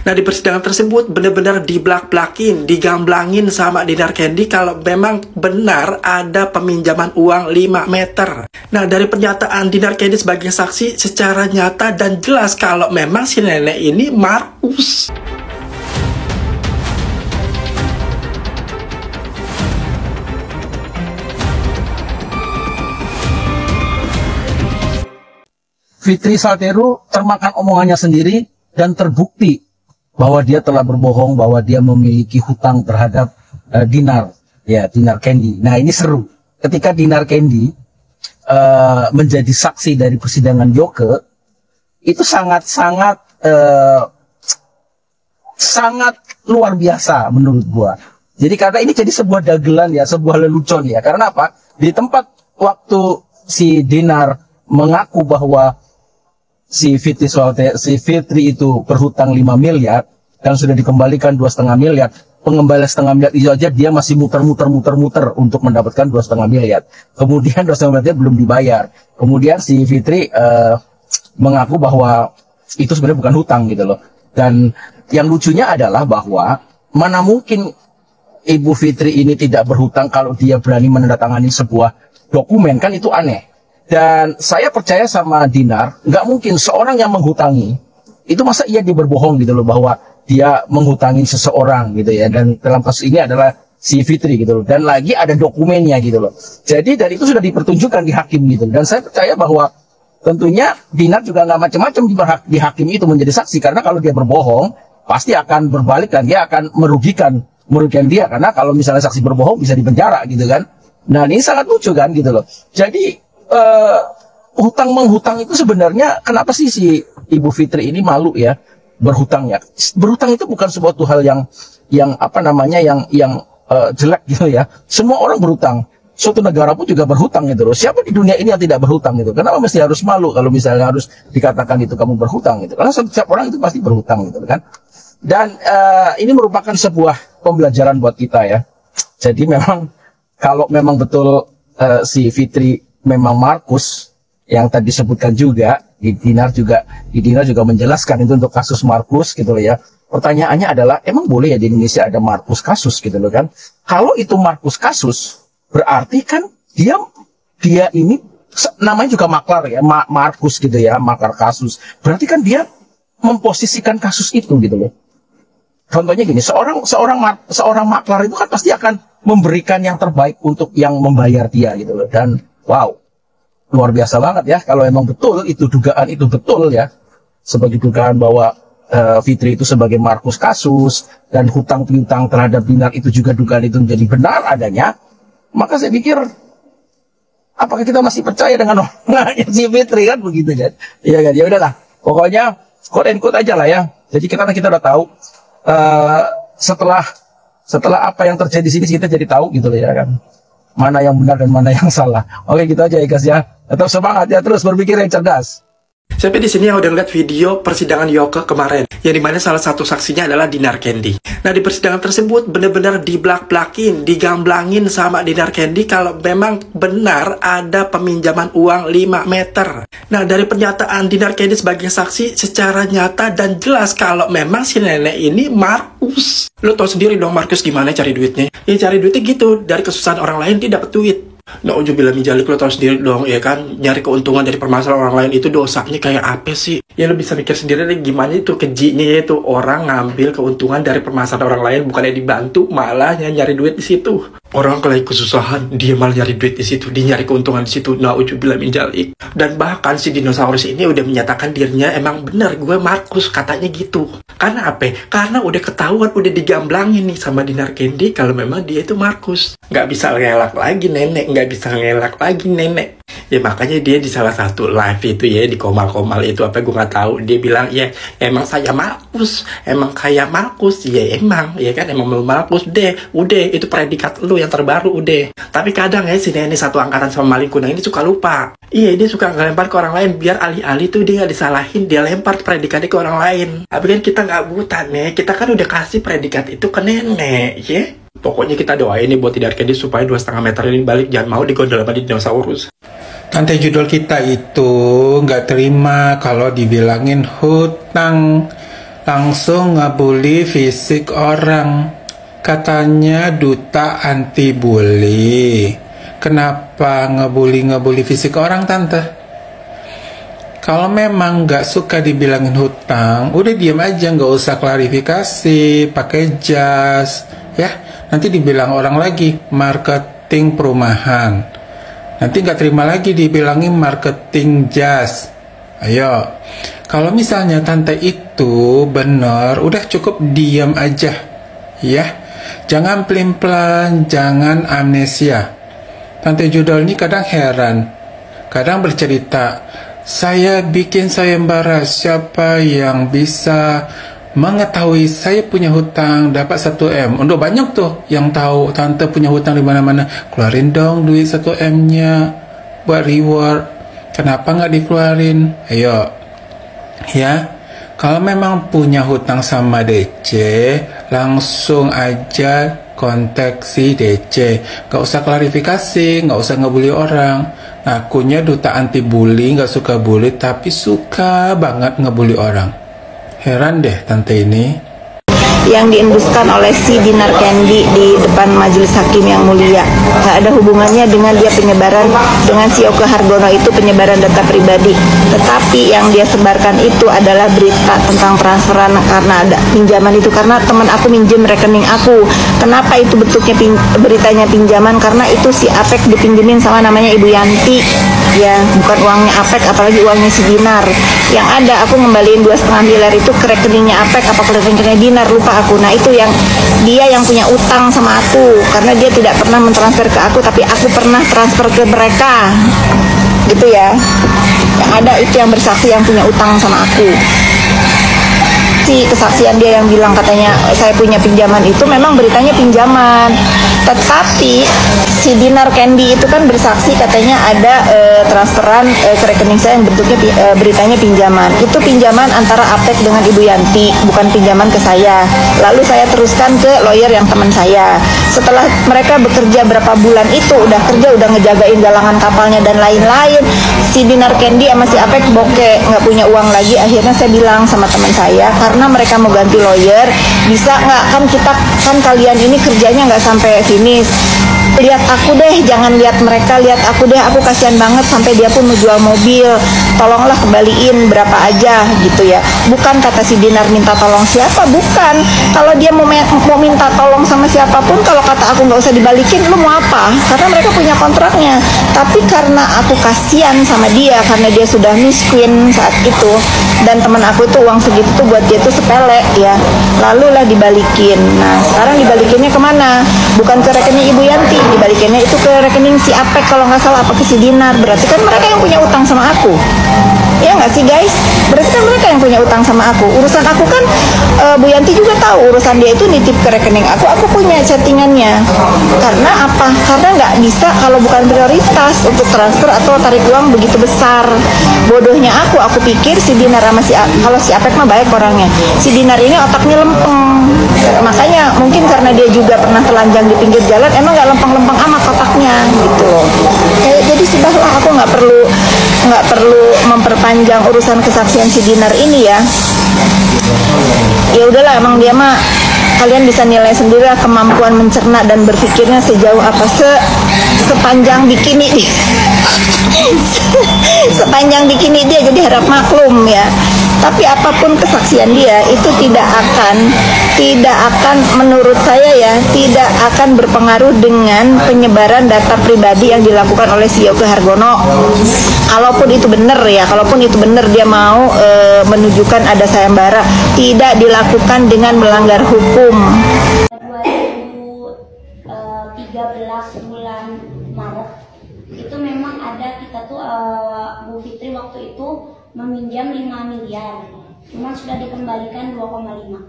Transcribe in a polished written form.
Nah, di persidangan tersebut benar-benar diblak-blakin, digamblangin sama Dinar Candy kalau memang benar ada peminjaman uang 5 meter. Nah, dari pernyataan Dinar Candy sebagai saksi secara nyata dan jelas kalau memang si nenek ini Markus. Fitri Salteru termakan omongannya sendiri dan terbukti bahwa dia telah berbohong, bahwa dia memiliki hutang terhadap Dinar Candy. Nah, ini seru. Ketika Dinar Candy menjadi saksi dari persidangan Yoke, itu sangat luar biasa menurut gua. Jadi karena ini jadi sebuah dagelan ya, sebuah lelucon ya. Karena apa? Di tempat waktu si Dinar mengaku bahwa si Fitri itu berhutang 5 miliar dan sudah dikembalikan 2,5 miliar. Pengembalian 1,5 miliar itu aja dia masih muter-muter untuk mendapatkan 2,5 miliar. Kemudian 2,5 miliar belum dibayar. Kemudian si Fitri mengaku bahwa itu sebenarnya bukan hutang gitu loh. Dan yang lucunya adalah bahwa mana mungkin Ibu Fitri ini tidak berhutang kalau dia berani menandatangani sebuah dokumen, kan itu aneh. Dan saya percaya sama Dinar, nggak mungkin seorang yang menghutangi, itu masa dia berbohong gitu loh, bahwa dia menghutangi seseorang gitu ya. Dan dalam kasus ini adalah si Fitri gitu loh. Dan lagi ada dokumennya gitu loh. Jadi dari itu sudah dipertunjukkan di hakim gitu. Dan saya percaya bahwa tentunya Dinar juga nggak macam-macam di hakim itu menjadi saksi. Karena kalau dia berbohong, pasti akan berbalik dan dia akan merugikan dia. Karena kalau misalnya saksi berbohong bisa dipenjara gitu kan. Nah, ini sangat lucu kan gitu loh. Jadi hutang menghutang itu sebenarnya kenapa sih si Ibu Fitri ini malu ya berhutang ya? Berhutang itu bukan sebuah hal yang apa namanya yang jelek gitu ya. Semua orang berhutang. Suatu negara pun juga berhutang gitu loh. Siapa di dunia ini yang tidak berhutang gitu? Kenapa mesti harus malu kalau misalnya harus dikatakan itu kamu berhutang gitu? Karena setiap orang itu pasti berhutang gitu kan. Dan ini merupakan sebuah pembelajaran buat kita ya. Jadi memang kalau memang betul si Fitri memang Markus yang tadi disebutkan juga, Dinar juga menjelaskan itu untuk kasus Markus gitu loh ya. Pertanyaannya adalah emang boleh ya di Indonesia ada Markus kasus gitu loh kan? Kalau itu Markus kasus, berarti kan dia ini namanya juga maklar ya, Markus gitu ya, maklar kasus. Berarti kan dia memposisikan kasus itu gitu loh. Contohnya gini, seorang maklar itu kan pasti akan memberikan yang terbaik untuk yang membayar dia gitu loh. Dan wow, luar biasa banget ya kalau emang betul itu dugaan itu betul ya, sebagai dugaan bahwa Fitri itu sebagai Markus kasus dan hutang piutang terhadap Dinar itu juga dugaan itu menjadi benar adanya. Maka saya pikir apakah kita masih percaya dengan omongannya si Fitri kan begitu kan? Iya kan, ya udahlah. Pokoknya quote and quote aja lah ya. Jadi kita udah tahu setelah apa yang terjadi di sini kita jadi tahu gitu loh ya kan. Mana yang benar dan mana yang salah. Oke, gitu aja ya guys ya. Tetap semangat ya, terus berpikir yang cerdas. Sampai di sini yang udah ngeliat video persidangan Yoke kemarin, yang dimana salah satu saksinya adalah Dinar Candy. Nah, di persidangan tersebut benar-benar diblak-blakin, digamblangin sama Dinar Candy kalau memang benar ada peminjaman uang 5 meter. Nah, dari pernyataan Dinar Candy sebagai saksi secara nyata dan jelas kalau memang si nenek ini Markus. Lo tau sendiri dong Markus gimana cari duitnya? Ya cari duitnya gitu, dari kesusahan orang lain dia dapat duit. Na'udzubillah min dzalik, lo tau sendiri dong ya kan, nyari keuntungan dari permasalahan orang lain itu dosanya kayak apa sih? Ya lo bisa mikir sendiri deh gimana itu kejinya itu orang ngambil keuntungan dari permasalahan orang lain, bukannya dibantu malah nyari duit di situ. Orang kalau kesusahan dia malah nyari duit di situ, dia nyari keuntungan di situ. Na'udzubillah min dzalik. Dan bahkan si dinosaurus ini udah menyatakan dirinya emang bener gue Markus, katanya gitu. Karena apa? Karena udah ketahuan, udah digamblangin nih sama Dinar Candy kalau memang dia itu Markus. Nggak bisa ngelak lagi nenek, nggak bisa ngelak lagi nenek. Ya makanya dia di salah satu live itu ya, di komal-komal itu apa gue nggak tahu, dia bilang ya emang saya Markus, emang kayak Markus. Ya emang, ya kan emang Markus deh. Udah itu predikat lu yang terbaru udah. Tapi kadang ya si nenek satu angkatan sama maling kuning ini suka lupa. Iya, dia suka ngelempar ke orang lain biar alih-alih tuh dia nggak disalahin, dia lempar predikatnya ke orang lain. Tapi kan kita nggak buta nih, kita kan udah kasih predikat itu ke nenek, ya. Pokoknya kita doain nih buat Dinar Candy supaya 2,5 meter ini balik, jangan mau digondol sama dinosaurus. Tante judul kita itu nggak terima kalau dibilangin hutang. langsung ngebully fisik orang. Katanya duta anti bully. Kenapa ngebully fisik orang, Tante? Kalau memang gak suka dibilangin hutang, udah diam aja, gak usah klarifikasi, pakai jas, ya. Nanti dibilang orang lagi, marketing perumahan. Nanti gak terima lagi dibilangin marketing jas. Ayo, kalau misalnya Tante itu bener, udah cukup diam aja, ya. Jangan pelin-pelan, jangan amnesia. Tante Judol ini kadang heran, kadang bercerita, saya bikin sayembara, siapa yang bisa mengetahui saya punya hutang dapat 1 M. Udah banyak tuh yang tahu Tante punya hutang di mana-mana. Keluarin dong duit 1 M-nya buat reward. Kenapa nggak dikeluarin? Ayo, ya. Kalau memang punya hutang sama DC, langsung aja kontak si DC. Gak usah klarifikasi, gak usah ngebully orang. Akunya duta anti bully, gak suka bully, tapi suka banget ngebully orang. Heran deh Tante ini. Yang dienduskan oleh si Dinar Candy di depan majelis hakim yang mulia, nggak ada hubungannya dengan dia penyebaran, dengan si Yoga Hargono itu penyebaran data pribadi. Tetapi yang dia sebarkan itu adalah berita tentang transferan karena ada pinjaman itu, karena teman aku minjem rekening aku. Kenapa itu bentuknya beritanya pinjaman? Karena itu si Apek dipinjemin sama namanya Ibu Yanti, ya, bukan uangnya Apek, apalagi uangnya si Dinar. Yang ada aku ngembaliin 2,5 miliar itu ke rekeningnya Apek apa ke rekeningnya Dinar, lupa aku. Nah itu yang dia yang punya utang sama aku, karena dia tidak pernah mentransfer ke aku, tapi aku pernah transfer ke mereka, gitu ya. Yang ada itu yang bersaksi yang punya utang sama aku. Si kesaksian dia yang bilang katanya saya punya pinjaman itu memang beritanya pinjaman, tetapi si Dinar Candy itu kan bersaksi katanya ada transferan ke rekening saya yang bentuknya beritanya pinjaman. Itu pinjaman antara Apek dengan Ibu Yanti, bukan pinjaman ke saya. Lalu saya teruskan ke lawyer yang teman saya. Setelah mereka bekerja berapa bulan itu, udah kerja, udah ngejagain galangan kapalnya dan lain-lain, si Dinar Candy sama si Apek bokeh, nggak punya uang lagi. Akhirnya saya bilang sama teman saya, karena mereka mau ganti lawyer, bisa nggak, kan kalian ini kerjanya nggak sampai finish, lihat aku deh, jangan lihat mereka, lihat aku deh, aku kasihan banget sampai dia pun menjual mobil, tolonglah kembaliin berapa aja gitu ya. Bukan kata si Dinar minta tolong siapa, bukan. Kalau dia mau minta tolong sama siapapun, kalau kata aku nggak usah dibalikin, lu mau apa? Karena mereka punya kontraknya. Tapi karena aku kasihan sama dia, karena dia sudah miskin saat itu, dan teman aku itu uang segitu tuh buat dia tuh sepele ya, lalu lah dibalikin. Nah sekarang dibalikinnya kemana? Bukan ke rekening Ibu Yanti, dibalikinnya itu ke rekening si Apek kalau nggak salah, apa ke si Dinar. Berarti kan mereka yang punya utang sama aku, ya nggak sih guys? Berarti kan mereka yang punya utang sama aku. Urusan aku kan Bu Yanti juga tahu urusan dia itu nitip ke rekening aku punya chattingannya. Karena apa? Karena nggak bisa kalau bukan prioritas untuk transfer atau tarik uang begitu besar. Bodohnya aku pikir si Dinar sama kalau si Apek mah baik orangnya, si Dinar ini otaknya lempeng. Makanya mungkin karena dia juga pernah telanjang di pinggir jalan, emang nggak lempeng-lempeng amat otaknya gitu loh. Jadi sudahlah, aku nggak perlu memperpanjang urusan kesaksian si Dinar ini ya. Ya udahlah, emang dia mah, kalian bisa nilai sendiri lah kemampuan mencerna dan berpikirnya sejauh apa. Sepanjang bikini sepanjang bikini dia, jadi harap maklum ya. Tapi apapun kesaksian dia itu tidak akan menurut saya ya, tidak akan berpengaruh dengan penyebaran data pribadi yang dilakukan oleh si Yoga Hargono. Kalaupun itu benar ya, kalaupun itu benar dia mau menunjukkan ada sayembara, tidak dilakukan dengan melanggar hukum. 2013 bulan Maret itu memang ada, kita tuh Bu Fitri waktu itu meminjam 5 miliar, cuma sudah dikembalikan 2,5.